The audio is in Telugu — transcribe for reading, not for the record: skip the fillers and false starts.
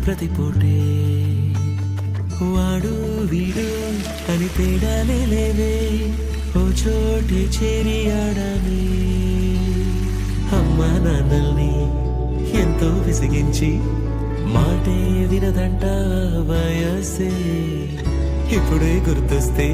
ప్రతి పూటే వాడు వీడు అని తేడాలే లేవే ఓ చోటే చేరి ఆడమే అమ్మా నాన్నల్ని ఎంతో విసిగించి మాటే వినదంట వయసే ఇప్పుడే గుర్తొస్తే